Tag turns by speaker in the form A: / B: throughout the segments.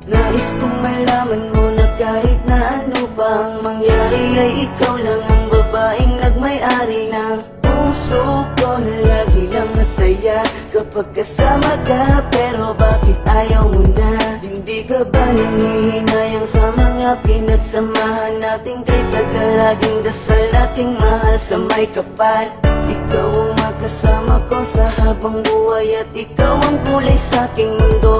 A: Nais kong malaman mo na kahit na ano pang mangyari ay ikaw lang ang babaeng nagmay-ari ng puso ko na lagi lang masaya kapag kasama ka. Pero bakit ayaw mo na? Hindi ka ba nanghihinayang sa mga pinagsamahan natin? Kay tagal laging dasal aking mahal sa may kapal. Ikaw ang makasama ko sa habang buhay at ikaw ang kulay sa aking mundo.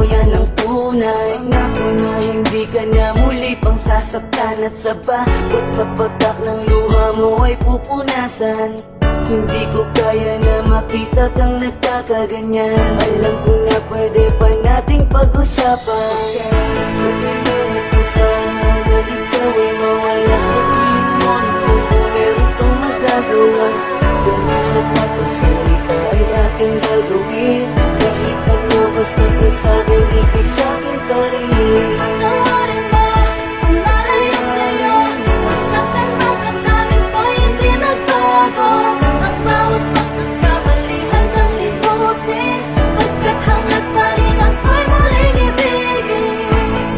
A: Yan ang tunay. Pangako na hindi ka na muli pang sasaktan at sa bawat pagpatak ng luha mo ay pupunasan. Hindi ko kaya na makita kang nagkakaganyan. Alam ko na pwede pa nating pag-usapan. Pagkalimutan ko pa na ikaw ay mawala. Sabihin mo na kung meron kang magagawa. Kung isang matang salita ay aking gagawin. Kahit ano basta't nasabing ikay sa'kin pa rin.
B: Patawarin mo kung nalayo sa'yo. Masaktan man ang namin ko'y hindi nagbago. Ang bawat pagkakamali hanggang limutin. Pagkat hanggat pa rin ako'y muling ibigin.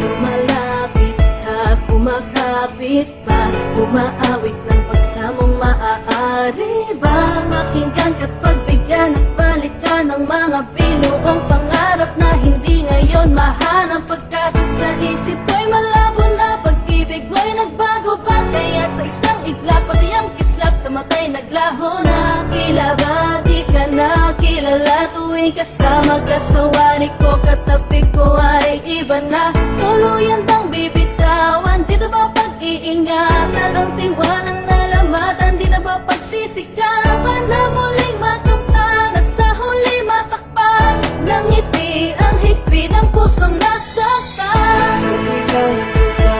B: Lumalapit ka, kumakapit pa. Umaawit ng pagsamong maaari ba? Makinggan ka't pagbigyan at balikan ng mga binuong pangarap na hindi ngayon mahanap. Pagkat sa isip ko'y malabo na pag-ibig mo'y nagbago ba? Kaya't sa isang iglap pati ang kislap sa mata'y naglaho na. Kila ba di ka na kilala tuwing kasama ka sa wari ko? Katabi ko ay iba na. Tuluyan bang bibitawan? Di na ba pag-iingatan? Ang tiwalang nalamatan? Di na ba pagsisikapan na muling makamtan? At sa huli matakpan ng ngiti ang higpit ng pusong nasaktan.
A: Ikaw na ba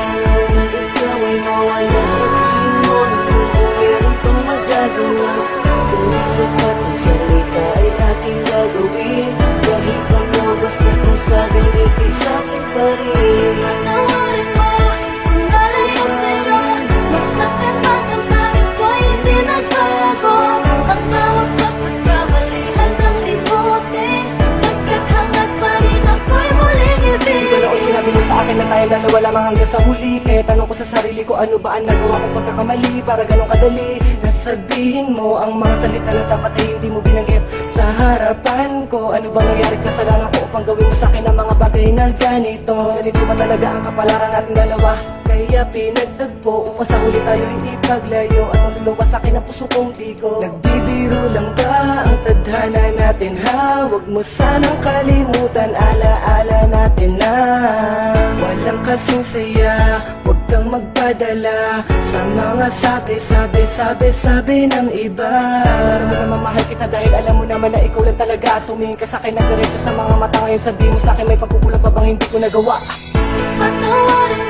A: na ikaw ay mawala. Sabihin mo na kung meron kang magagawa. Kung isang matang salita ay aking gagawin. Kahit ano basta't nasabing ikay sa'kin pa rin.
B: Patawarin mo kung nalayo sa'yo. Masaktan man ang namin ko'y hindi nagbago. Ang bawat pagkakamali hanggang limutin. Pagkat hanggat pa rin ako'y muling
C: Di ba noon sinabi mo sa akin na tayo dalawa lamang hanggang sa huli? Kaya tanong ko sa sarili ko, ano ba ang nagawa kong pagkakamali para ganun kadali? Nasabihin mo ang mga salita na dapat ay hindi mo binanggit sa harapan ko. Ano bang nangyari kasalanan ko upang gawin mo sa akin ang mga bagay na ganito? Ganito ba talaga ang kapalaran natin dalawa? Kaya pinagtagpo upang sa huli tayo hindi paglayo. At luluwas sa akin ang puso kong bigo. Nagbibiro lang ba ang tadhana natin ha? Huwag mo sanang kalimutan, alaala natin na walang kasing saya. Huwag kang magpadala sa mga sabi ng iba. Alam mo naman mahal kita dahil alam mo naman na ikaw lang talaga. Tumingin ka sa akin ng diretso sa mga mata. Ngayon sabihin mo sa akin may pagkukulang pa bang hindi ko nagawa?
B: Patawarin